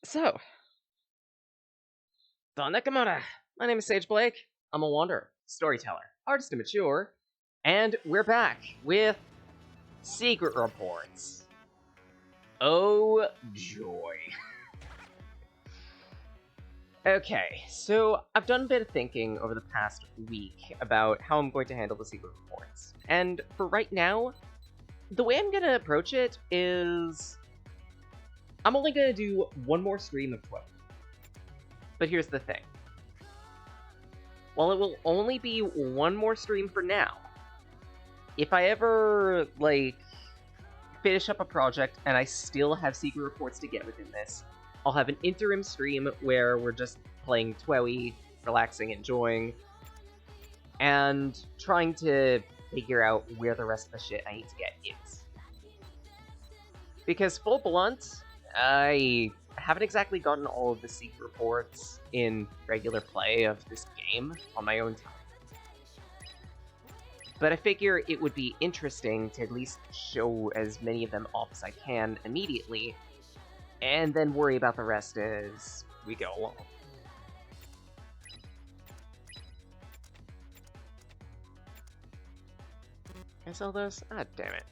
So, Don Nakamura. My name is Sage Blake. I'm a wanderer, storyteller, artist and mature, and we're back with Secret Reports. Oh joy. Okay, so I've done a bit of thinking over the past week about how I'm going to handle the Secret Reports. And for right now, the way I'm going to approach it is I'm only going to do one more stream of 12. But here's the thing. While it will only be one more stream for now, if I ever, finish up a project and I still have secret reports to get within this, I'll have an interim stream where we're just playing Twowie, relaxing, enjoying, and trying to figure out where the rest of the shit I need to get is. Because, full blunt, I haven't exactly gotten all of the secret reports in regular play of this game on my own time. But I figure it would be interesting to at least show as many of them off as I can immediately, and then worry about the rest as we go along. Can I sell those? Ah, damn it.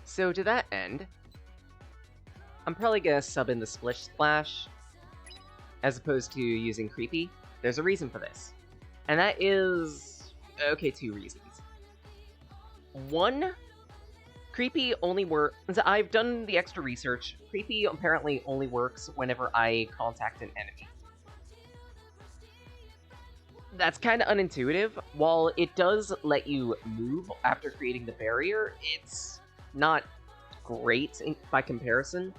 So to that end, I'm probably gonna sub in the Splish Splash as opposed to using Creepy. There's a reason for this. And that is... okay, two reasons. One, Creepy only works... I've done the extra research. Creepy apparently only works whenever I contact an enemy. That's kind of unintuitive. While it does let you move after creating the barrier, it's not great by comparison.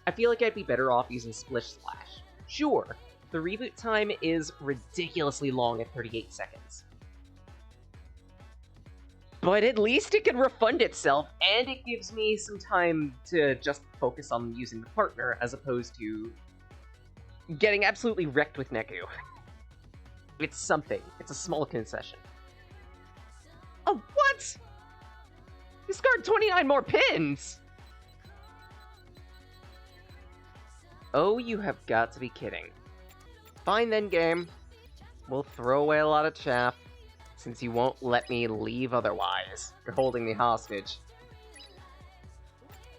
I feel like I'd be better off using Splish Splash. Sure, the reboot time is ridiculously long at 38 seconds. But at least it can refund itself, and it gives me some time to just focus on using the partner, as opposed to getting absolutely wrecked with Neku. It's something. It's a small concession. Oh, what?! Discard 29 more pins! Oh, you have got to be kidding. Fine then, game. We'll throw away a lot of chaff, since you won't let me leave otherwise. You're holding me hostage.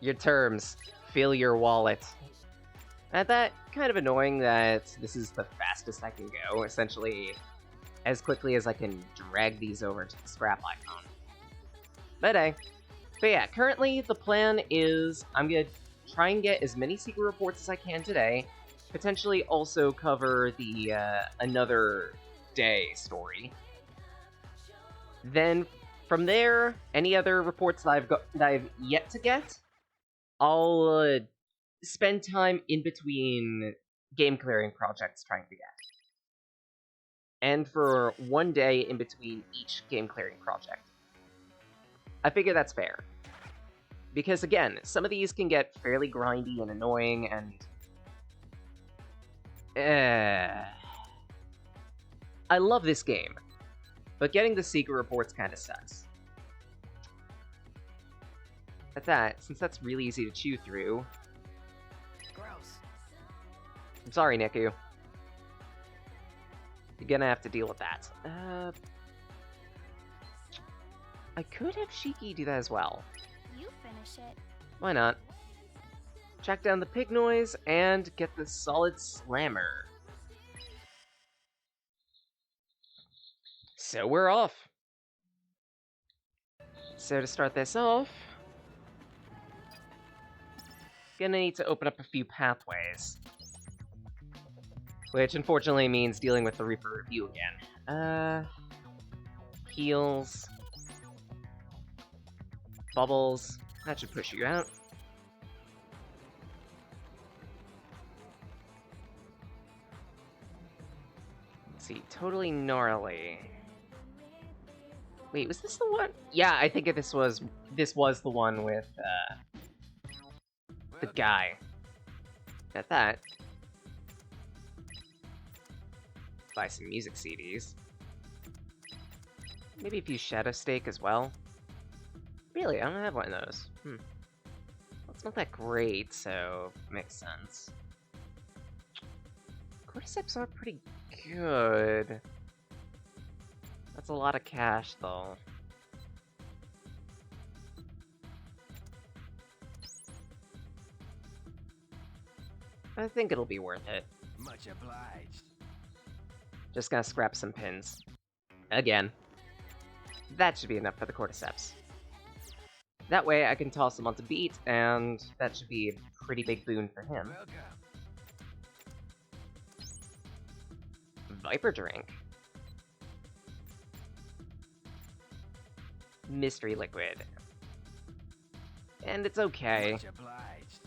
Your terms. Fill your wallet. And that, kind of annoying that this is the fastest I can go, essentially as quickly as I can drag these over to the scrap icon. But hey. But yeah, currently the plan is I'm gonna try and get as many secret reports as I can today, potentially also cover the another day story. Then from there, any other reports that I've yet to get, I'll spend time in between game clearing projects trying to get. And for one day in between each game clearing project. I figure that's fair. Because again, some of these can get fairly grindy and annoying, and... I love this game, but getting the secret reports kinda sucks. At that, since that's really easy to chew through... Gross. I'm sorry, Neku. You're gonna have to deal with that. I could have Shiki do that as well. You finish it. Why not? Track down the pig noise and get the solid slammer. So we're off. So to start this off, gonna need to open up a few pathways. Which unfortunately means dealing with the Reaper review again. Heals. Bubbles. That should push you out. Let's see, totally gnarly. Wait, was this the one? Yeah, I think this was the one with the guy. At that. Buy some music CDs. Maybe a few Shadow Steak as well. Really, I don't have one of those. It's not that great, so makes sense. Cordyceps are pretty good. That's a lot of cash, though. I think it'll be worth it. Much obliged. Just gonna scrap some pins. Again. That should be enough for the Cordyceps. That way I can toss him onto Beat, and that should be a pretty big boon for him. Welcome. Viper Drink. Mystery Liquid. And it's okay. Much obliged.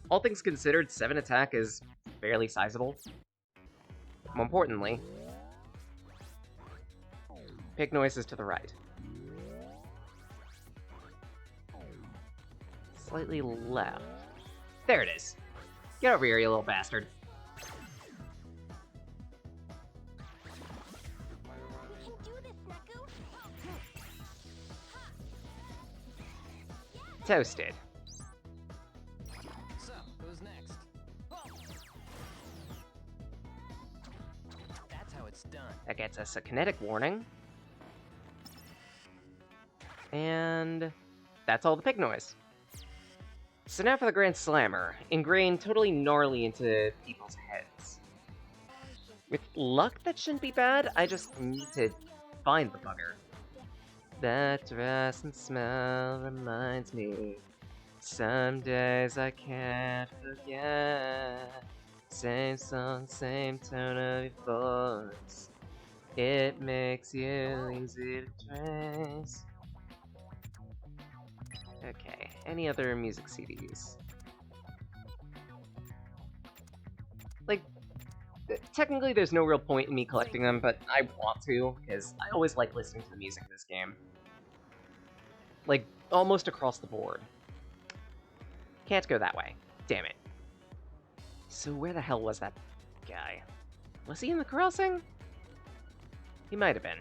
All things considered, 7 attack is fairly sizable. More importantly, pick noises to the right. Slightly left. There it is. Get over here, you little bastard. You can do this, Neku. Toasted. So, who's next? That's how it's done. That gets us a kinetic warning. And that's all the pig noise. So now for the Grand Slammer, ingrained totally gnarly into people's heads. With luck, that shouldn't be bad, I just need to find the bugger. That dress and smell reminds me, some days I can't forget. Same song, same tone of your voice, it makes you easy to trace. Okay, any other music CDs? Like, technically there's no real point in me collecting them, but I want to, because I always like listening to the music in this game. Like, almost across the board. Can't go that way. Damn it. So where the hell was that guy? Was he in the crossing? He might have been.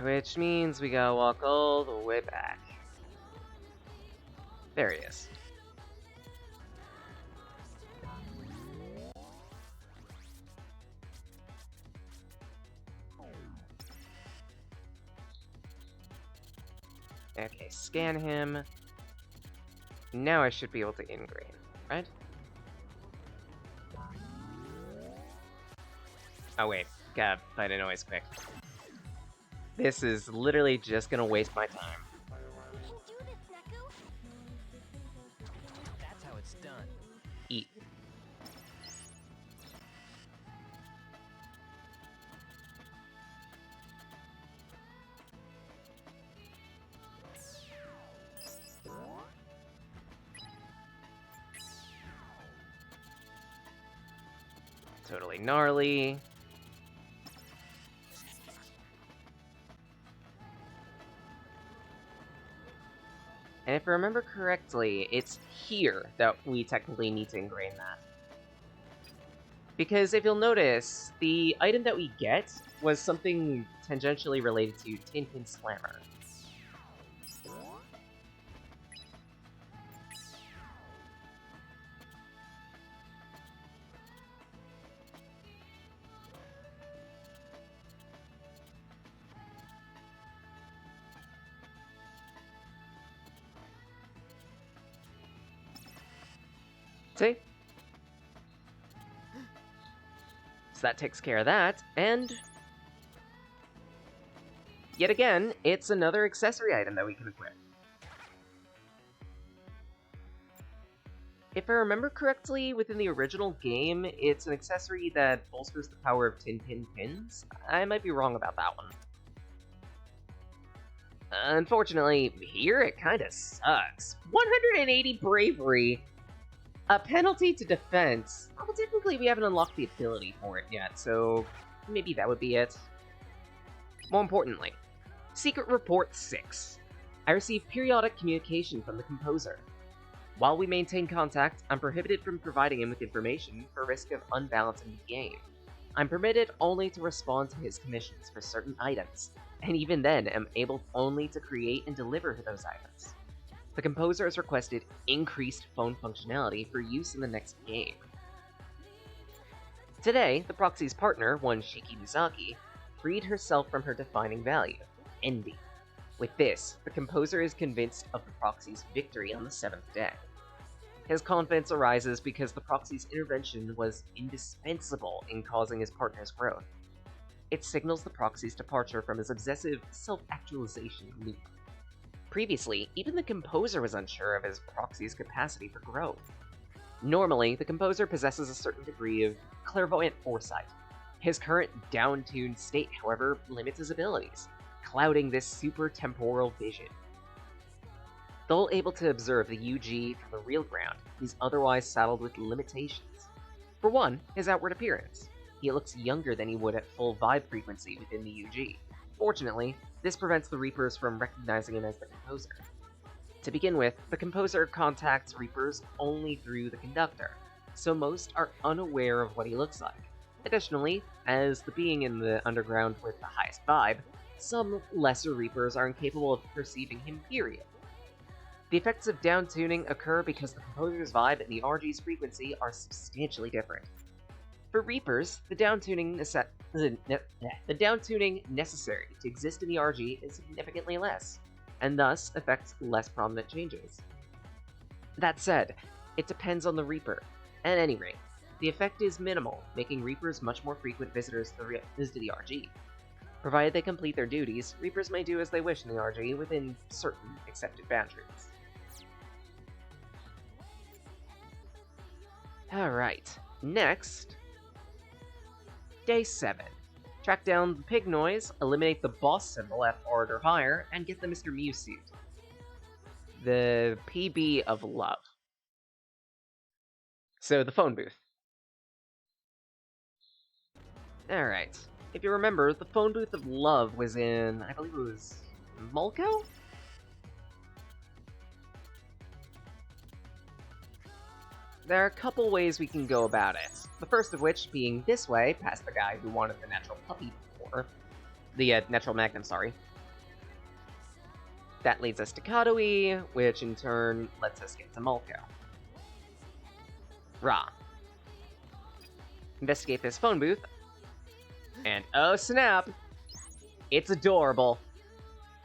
Which means we gotta walk all the way back. There he is. Okay, scan him. Now I should be able to ingrain, right? Oh wait, gotta find a noise quick. This is literally just gonna waste my time. You can do this, Neku. That's how it's done. Eat. Totally gnarly. And if I remember correctly, it's here that we technically need to ingrain that. Because if you'll notice, the item that we get was something tangentially related to Tin Pin Slammer. See? So that takes care of that, and yet again, it's another accessory item that we can equip. If I remember correctly, within the original game, it's an accessory that bolsters the power of Tin Pin Pins. I might be wrong about that one. Unfortunately, here it kinda sucks. 180 bravery! A penalty to defense. Well, technically we haven't unlocked the ability for it yet, so maybe that would be it. More importantly, Secret Report 6. I received periodic communication from the composer. While we maintain contact, I'm prohibited from providing him with information for risk of unbalancing the game. I'm permitted only to respond to his commissions for certain items. and even then am able only to create and deliver those items. The composer has requested increased phone functionality for use in the next game. Today, the proxy's partner, one Shiki Mizaki, freed herself from her defining value, envy. With this, the composer is convinced of the proxy's victory on the 7th day. His confidence arises because the proxy's intervention was indispensable in causing his partner's growth. It signals the proxy's departure from his obsessive self-actualization loop. Previously, even the composer was unsure of his proxy's capacity for growth. Normally, the composer possesses a certain degree of clairvoyant foresight. His current down-tuned state, however, limits his abilities, clouding this super-temporal vision. Though able to observe the UG from the real ground, he's otherwise saddled with limitations. For one, his outward appearance. He looks younger than he would at full vibe frequency within the UG. Fortunately, this prevents the Reapers from recognizing him as the composer. To begin with, the composer contacts Reapers only through the conductor, so most are unaware of what he looks like. Additionally, as the being in the underground with the highest vibe, some lesser Reapers are incapable of perceiving him, period. The effects of down-tuning occur because the composer's vibe and the RG's frequency are substantially different. For Reapers, the down-tuning necessary to exist in the RG is significantly less, and thus affects less prominent changes. That said, it depends on the Reaper. At any rate, the effect is minimal, making Reapers much more frequent visitors to the RG. Provided they complete their duties, Reapers may do as they wish in the RG within certain accepted boundaries. Alright, next, Day 7. Track down the pig noise, eliminate the boss symbol at Ard or higher, and get the Mr. Mew suit. The PB of Love. So, the phone booth. Alright. If you remember, the phone booth of Love was in, I believe it was Mulko? There are a couple ways we can go about it. The first of which being this way, past the guy who wanted the natural puppy before. The natural magnum, sorry. That leads us to Kadoi, which in turn lets us get to Mulko. Ra. Investigate this phone booth. And oh snap! It's adorable!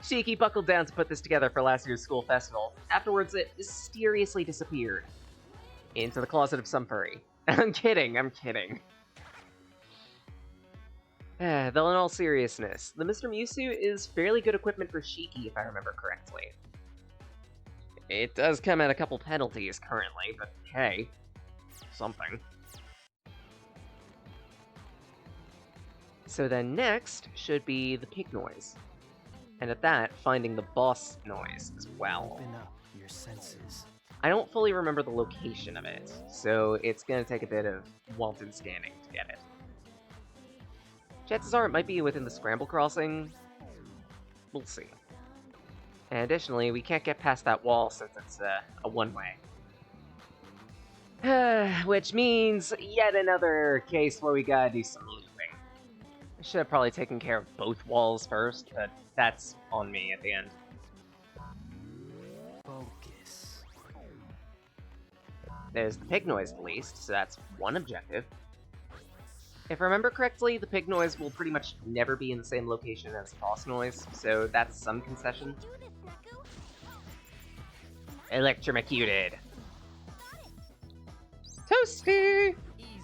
Shiki buckled down to put this together for last year's school festival. Afterwards, it mysteriously disappeared. Into the closet of some furry. I'm kidding. Though in all seriousness, the Mr. Mewtwo is fairly good equipment for Shiki, if I remember correctly. It does come at a couple penalties currently, but hey, something. So then next should be the pig noise. And at that, finding the boss noise as well. Open up your senses. I don't fully remember the location of it, so it's gonna take a bit of wanton scanning to get it. Chances are it might be within the Scramble Crossing. We'll see. And additionally, we can't get past that wall since it's a one-way. Which means yet another case where we gotta do some looping. I should have probably taken care of both walls first, but that's on me at the end. Focus. There's the pig noise at least, so that's one objective. If I remember correctly, the pig noise will pretty much never be in the same location as boss noise, so that's some concession. Do this, Neko. Electrocuted. Toasty! Easy.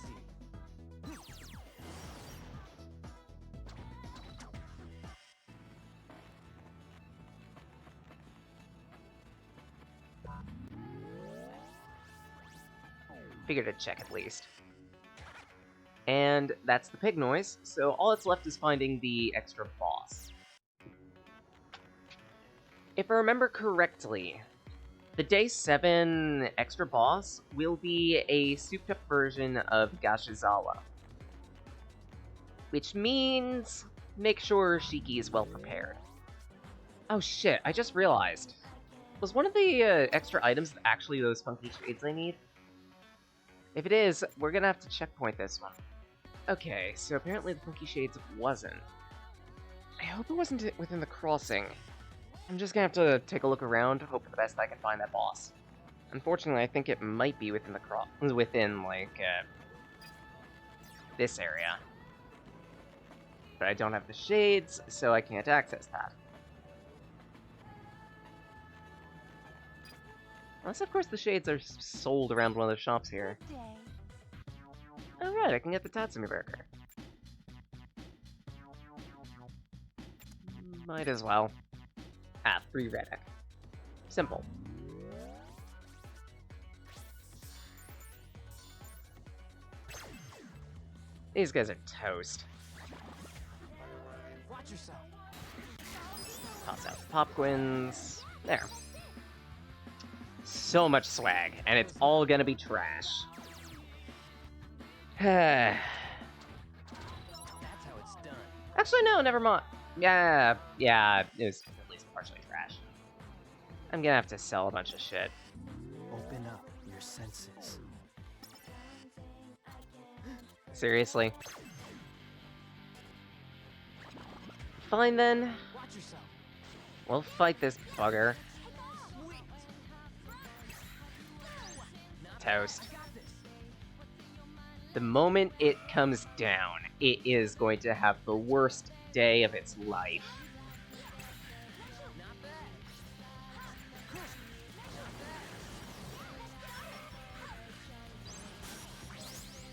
Figured I'd check at least. And that's the pig noise, so all that's left is finding the extra boss. If I remember correctly, the Day 7 extra boss will be a souped-up version of Gashizawa. Which means make sure Shiki is well prepared. Oh shit, I just realized. Was one of the extra items actually those funky shades I need? If it is, we're gonna have to checkpoint this one. Okay, so apparently the funky shades wasn't. I hope it wasn't within the crossing. I'm just gonna have to take a look around, hope for the best I can find that boss. Unfortunately, I think it might be within the within, like, this area. But I don't have the shades, so I can't access that. Unless, of course, the shades are sold around one of the shops here. Good day. Oh, right, I can get the Tatsumi burger. Might as well. Ah, 3 Reddick. Simple. These guys are toast. Watch yourself. Toss out Popquins. There. So much swag, and it's all gonna be trash. That's how it's done. Actually, no, never mind. Yeah, it was at least partially trash. I'm gonna have to sell a bunch of shit. Open up your senses. Seriously? Fine then. Watch yourself. We'll fight this bugger. Sweet. Toast. The moment it comes down, it is going to have the worst day of its life. Not bad.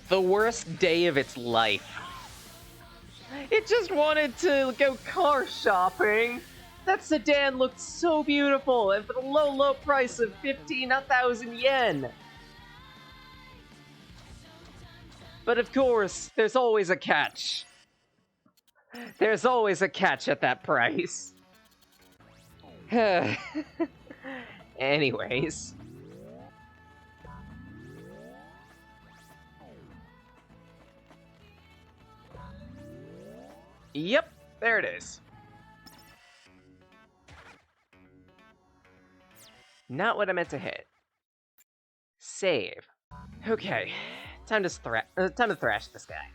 The worst day of its life. It just wanted to go car shopping. That sedan looked so beautiful, and for the low, low price of 15,000 yen. But of course, there's always a catch. There's always a catch at that price. Anyways. Yep, there it is. Not what I meant to hit. Save. Okay, time to thrash this guy.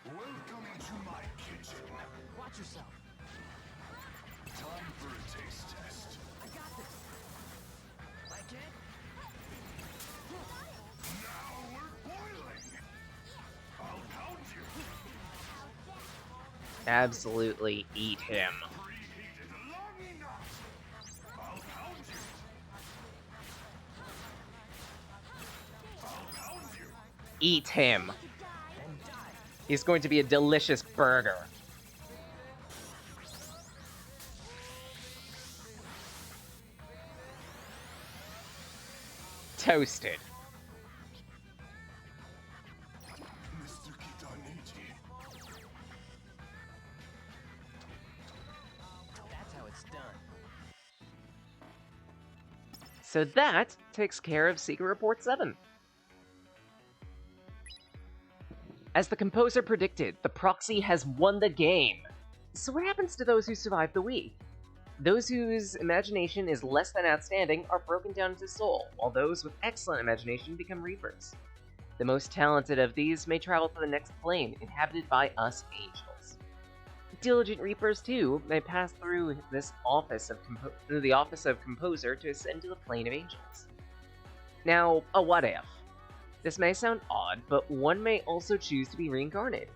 Welcome to my kitchen. Watch yourself. Time for a taste test. I got this. Like it? Now we're boiling. I'll count you. Absolutely eat him. Preheated long enough. I'll count you. I'll count you. Eat him. And die. He's going to be a delicious burger. Toasted. Mr. Kitanichi. That's how it's done. So that takes care of Secret Report 7. As the composer predicted, the proxy has won the game. So what happens to those who survive the week? Those whose imagination is less than outstanding are broken down into soul, while those with excellent imagination become reapers. The most talented of these may travel to the next plane, inhabited by us angels. Diligent reapers, too, may pass through this office of the office of composer to ascend to the plane of angels. Now, a what if? This may sound odd, but one may also choose to be reincarnated.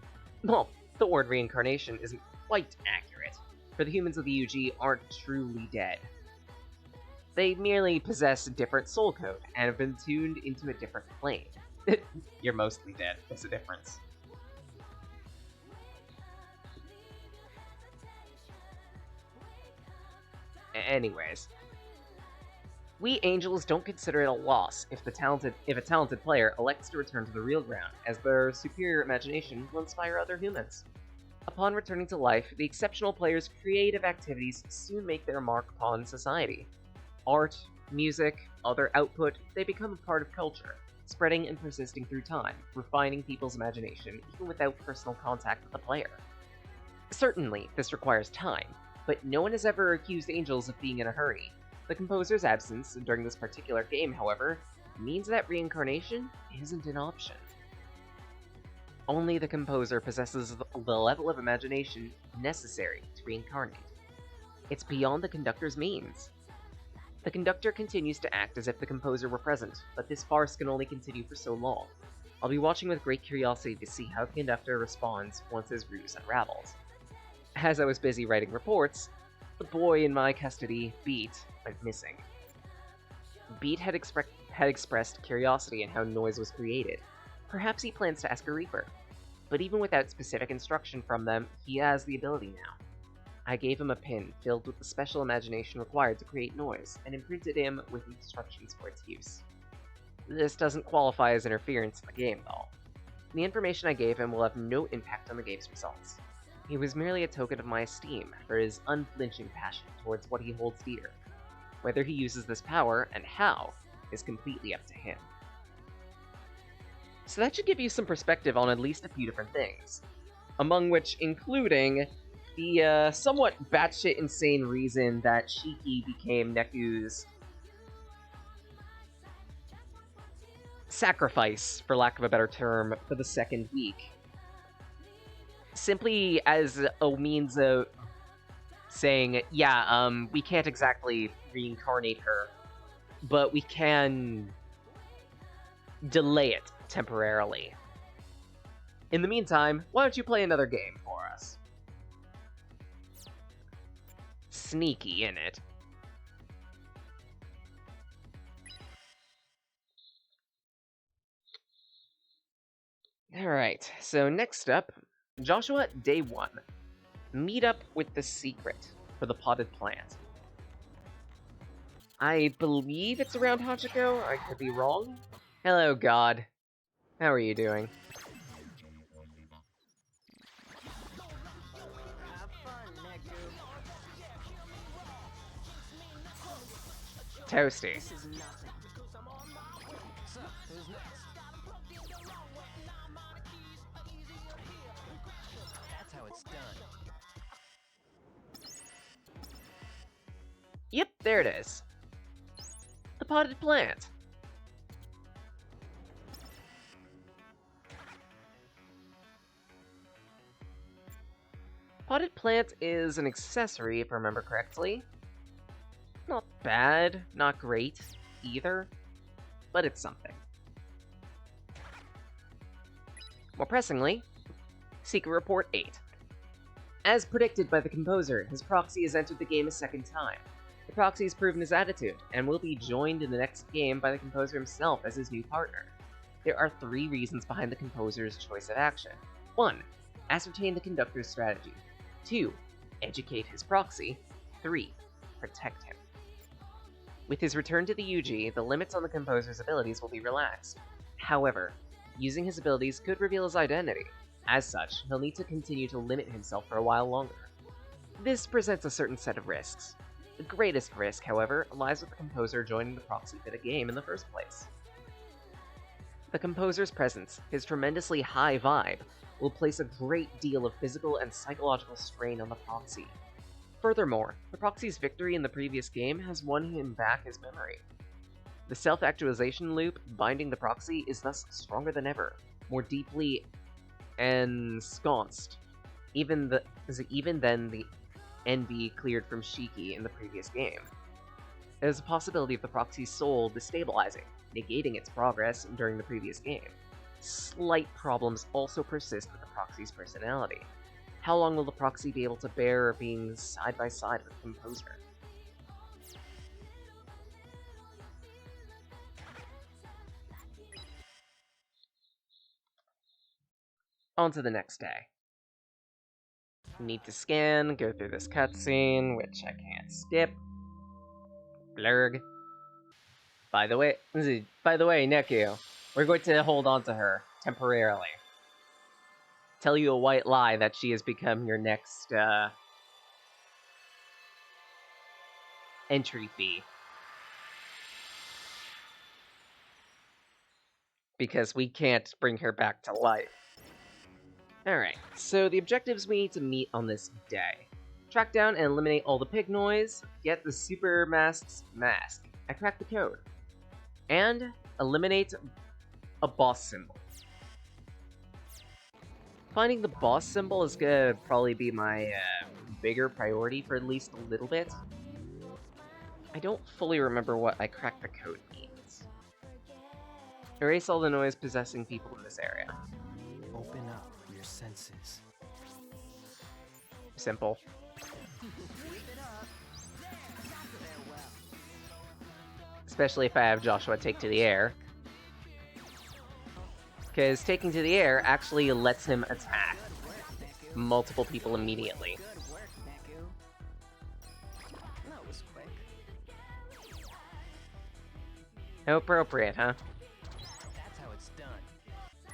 Well, the word reincarnation isn't quite accurate, for the humans of the UG aren't truly dead. They merely possess a different soul code and have been tuned into a different plane. You're mostly dead, there's a difference. Anyways, we angels don't consider it a loss if a talented player elects to return to the real ground, as their superior imagination will inspire other humans. Upon returning to life, the exceptional player's creative activities soon make their mark upon society. Art, music, other output, they become a part of culture, spreading and persisting through time, refining people's imagination even without personal contact with the player. Certainly, this requires time, but no one has ever accused angels of being in a hurry. The composer's absence during this particular game, however, means that reincarnation isn't an option. only the composer possesses the level of imagination necessary to reincarnate. It's beyond the conductor's means. The conductor continues to act as if the composer were present, but this farce can only continue for so long. I'll be watching with great curiosity to see how the conductor responds once his ruse unravels. As I was busy writing reports, the boy in my custody, Beat, went missing. Beat had expressed curiosity in how noise was created. Perhaps he plans to ask a Reaper. But even without specific instruction from them, he has the ability now. I gave him a pin filled with the special imagination required to create noise, and imprinted him with instructions for its use. This doesn't qualify as interference in the game, though. The information I gave him will have no impact on the game's results. He was merely a token of my esteem for his unflinching passion towards what he holds dear. Whether he uses this power, and how, is completely up to him. So that should give you some perspective on at least a few different things, among which including the somewhat batshit insane reason that Shiki became Neku's sacrifice, for lack of a better term, for the second week. Simply as a means of saying, yeah, we can't exactly reincarnate her, but we can delay it temporarily. In the meantime, why don't you play another game for us? Sneaky, innit? Alright, so next up, Joshua, Day 1. Meet up with the secret for the potted plant. I believe it's around Hachiko, I could be wrong. Hello, God. How are you doing? Have fun, Neku. Toasty. This is nothing. So, who's next? That's how it's done. Yep, there it is. The potted plant. Potted plant is an accessory, if I remember correctly. Not bad, not great, either, but it's something. More pressingly, Secret Report 8. As predicted by the composer, his proxy has entered the game a second time. The proxy has proven his attitude, and will be joined in the next game by the composer himself as his new partner. There are 3 reasons behind the composer's choice of action. 1. Ascertain the conductor's strategy. 2. Educate his proxy. 3. Protect him. With his return to the UG, the limits on the composer's abilities will be relaxed. However, using his abilities could reveal his identity. As such, he'll need to continue to limit himself for a while longer. This presents a certain set of risks. The greatest risk, however, lies with the composer joining the proxy for the game in the first place. The composer's presence, his tremendously high vibe, will place a great deal of physical and psychological strain on the proxy. Furthermore, the proxy's victory in the previous game has won him back his memory. The self-actualization loop binding the proxy is thus stronger than ever, more deeply ensconced, even than the envy cleared from Shiki in the previous game. There's a possibility of the proxy's soul destabilizing, negating its progress during the previous game. Slight problems also persist with the proxy's personality. How long will the proxy be able to bear being side by side with the composer? On to the next day. Need to scan, go through this cutscene, which I can't skip. Blurg. By the way, Neku, we're going to hold on to her temporarily. Tell you a white lie that she has become your next entry fee. Because we can't bring her back to life. Alright, so the objectives we need to meet on this day. Track down and eliminate all the pig noise, get the Super Mask's mask. I cracked the code. And eliminate a boss symbol. Finding the boss symbol is gonna probably be my bigger priority for at least a little bit. I don't fully remember what I cracked the code means. Erase all the noise possessing people in this area. Open up your senses. Simple. Especially if I have Joshua take to the air. Because taking to the air actually lets him attack multiple people immediately. Good work, Neku. That was quick. How appropriate, huh? That's how it's done.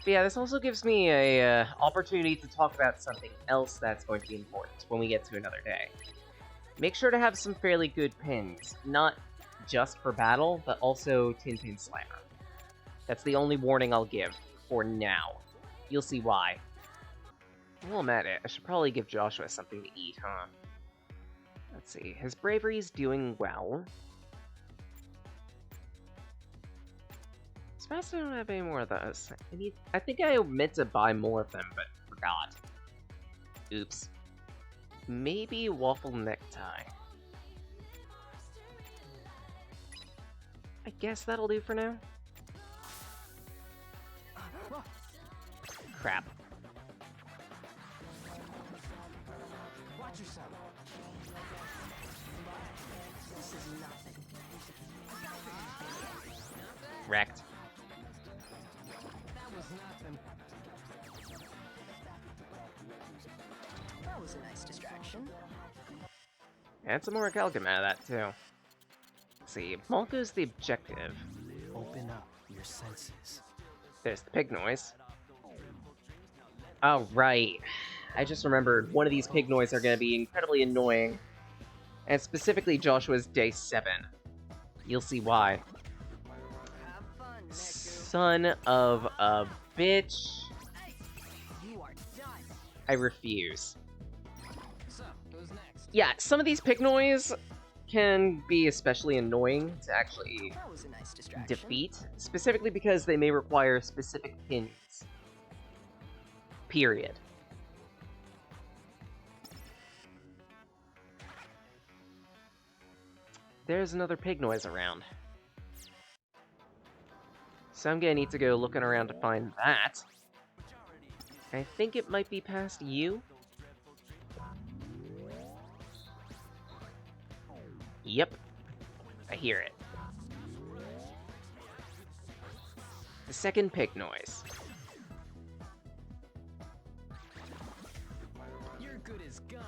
But yeah, this also gives me a opportunity to talk about something else that's going to be important when we get to another day. Make sure to have some fairly good pins, not just for battle, but also Tintin Slammer. That's the only warning I'll give for now. You'll see why. Well, I'm at it. I should probably give Joshua something to eat, huh? Let's see. His bravery's doing well. Surprised I don't have any more of those. I think I meant to buy more of them, but forgot. Oops. Maybe waffle necktie. I guess that'll do for now. Crap. Watch yourself. This is nothing. Wrecked. That was nothing. That was a nice distraction. And some more Calcum out of that, too. Let's see, Malko's the objective. Open up your senses. There's the pig noise. Oh, right. I just remembered one of these pig noise are going to be incredibly annoying. And specifically Joshua's day 7. You'll see why. Have fun, Neku. Son of a bitch. You are done. I refuse. So, who's next? Yeah, some of these pig noise can be especially annoying to actually That was a nice distraction. defeat, specifically because they may require specific pins. Period. There's another pig noise around. So I'm gonna need to go looking around to find that. I think it might be past you. Yep. I hear it. The second pig noise. Your good is gone.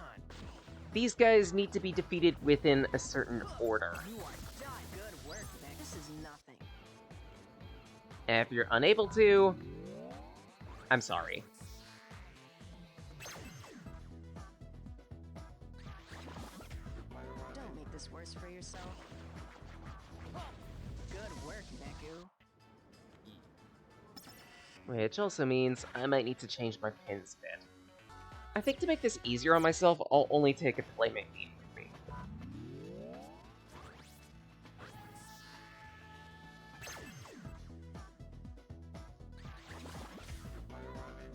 These guys need to be defeated within a certain order. You are done. Good work, Neku. This is nothing. And if you're unable to, I'm sorry. Don't make this worse for yourself. Good work, Neku. Which also means I might need to change my pins a bit. I think to make this easier on myself, I'll only take a playmate beam with me.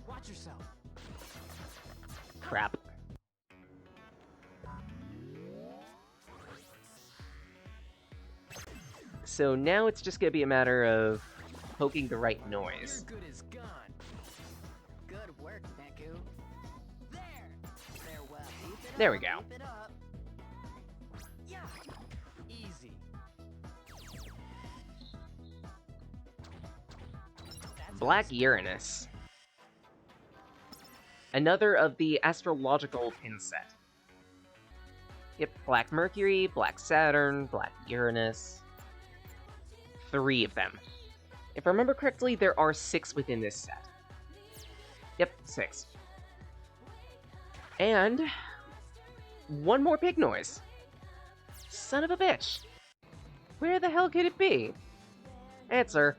Watch yourself. Crap. So now it's just gonna be a matter of poking the right Your noise. good is gone. Good work, Neku. There. Farewell. Keep it There up, we go. keep it up. Yeah. Easy. That's Black nice. Uranus. Another of the astrological pin set. Yep, Black Mercury, Black Saturn, Black Uranus. 3 of them. If I remember correctly, there are 6 within this set. Yep, 6. And... one more pig noise. Son of a bitch. Where the hell could it be? Answer.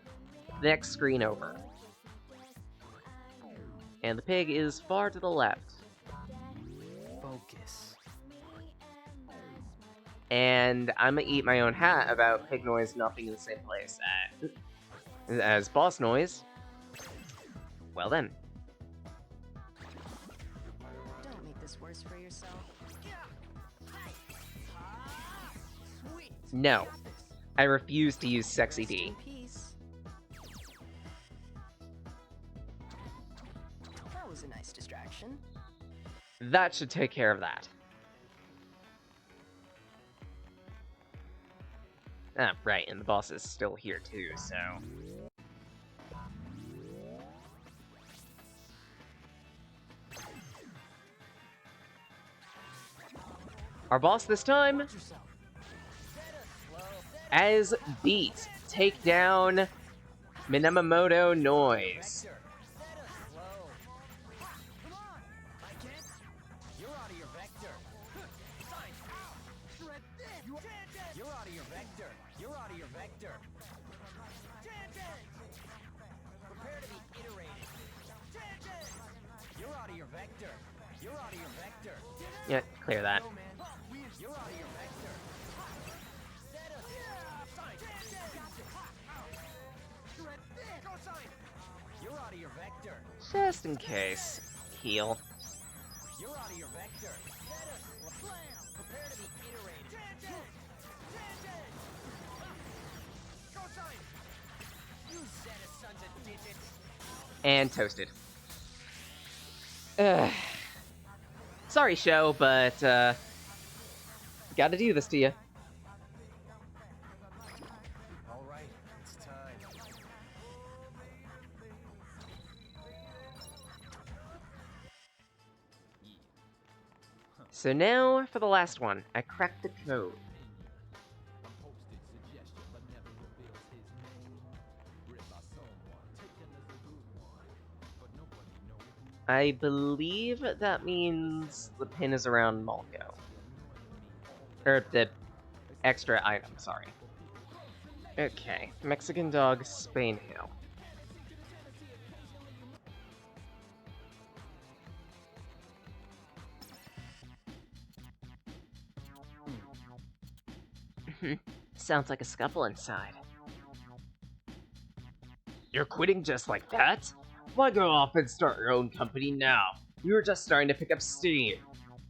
The next screen over. And the pig is far to the left. Focus. And I'm gonna eat my own hat about pig noise not being in the same place as boss noise. Well then. No. I refuse to use Sexy Rest D. in peace. That was a nice distraction. That should take care of that. Ah, right, and the boss is still here too, so... Our boss this time, as Beat, take down Minamoto Noise. You're out of your vector. You're out of your vector. You're out of your vector. Prepare to be iterated. You're out of your vector. You're out of your vector. Yeah, clear that. You're out of your vector. You're out of your vector. Just in case. Heal. You're out of your vector. Prepare to be iterated. You Zeta sons of digits. And toasted. Ugh. Sorry, show, but, gotta do this to you. All right, it's time. So now, for the last one, I cracked the code. I believe that means the pin is around Malco. Or the extra item, sorry. Okay, Mexican Dog, Spain Hill. Sounds like a scuffle inside. You're quitting just like that? Why go off and start your own company now? We were just starting to pick up steam.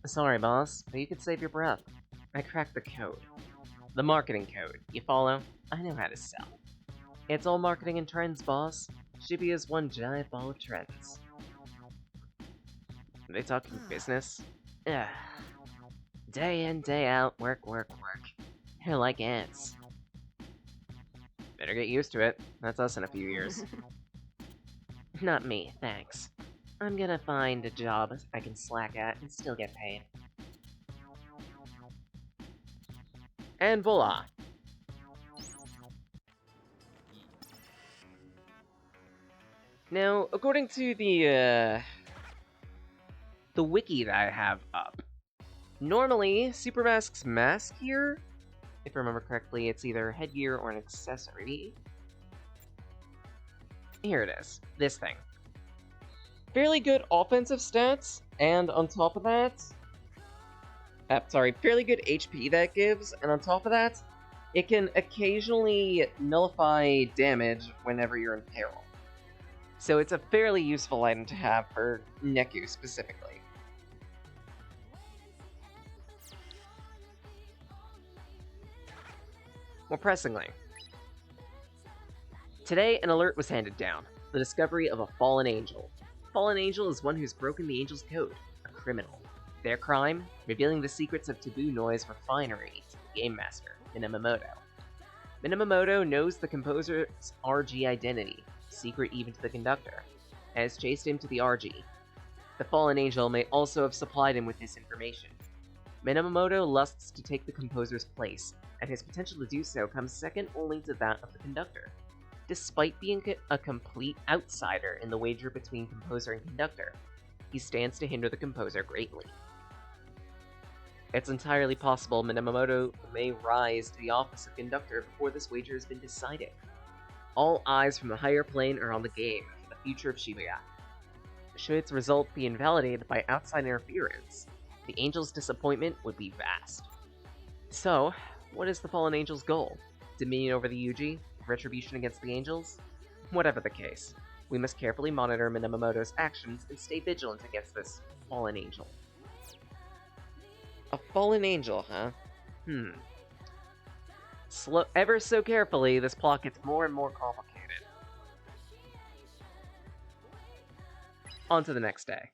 Sorry, boss, but you could save your breath. I cracked the code. The marketing code, you follow? I know how to sell. It's all marketing and trends, boss. Shibuya is one giant ball of trends. Are they talking business? Ugh. Day in, day out, work, work, work. They're like ants. Better get used to it. That's us in a few years. Not me, thanks. I'm gonna find a job I can slack at and still get paid. And voila! Now, according to the wiki that I have up, normally, Super Mask's mask here, if I remember correctly, it's either headgear or an accessory. Here it is, this thing. Fairly good offensive stats, and on top of that, fairly good HP that gives, and on top of that, it can occasionally nullify damage whenever you're in peril. So it's a fairly useful item to have for Neku specifically. More pressingly, today an alert was handed down, the discovery of a fallen angel. Fallen angel is one who's broken the angel's code, a criminal. Their crime? Revealing the secrets of Taboo Noise Refinery to the Game Master, Minamoto. Minamoto knows the composer's RG identity, secret even to the conductor, and has chased him to the RG. The fallen angel may also have supplied him with this information. Minamoto lusts to take the composer's place, and his potential to do so comes second only to that of the conductor. Despite being a complete outsider in the wager between composer and conductor, he stands to hinder the composer greatly. It's entirely possible Minamoto may rise to the office of conductor before this wager has been decided. All eyes from the higher plane are on the game for the future of Shibuya. Should its result be invalidated by outside interference, the Angel's disappointment would be vast. So, what is the Fallen Angel's goal? Dominion over the UG? Retribution against the Angels? Whatever the case, we must carefully monitor Minamoto's actions and stay vigilant against this Fallen Angel. A Fallen Angel, huh? ever so carefully, this plot gets more and more complicated. On to the next day.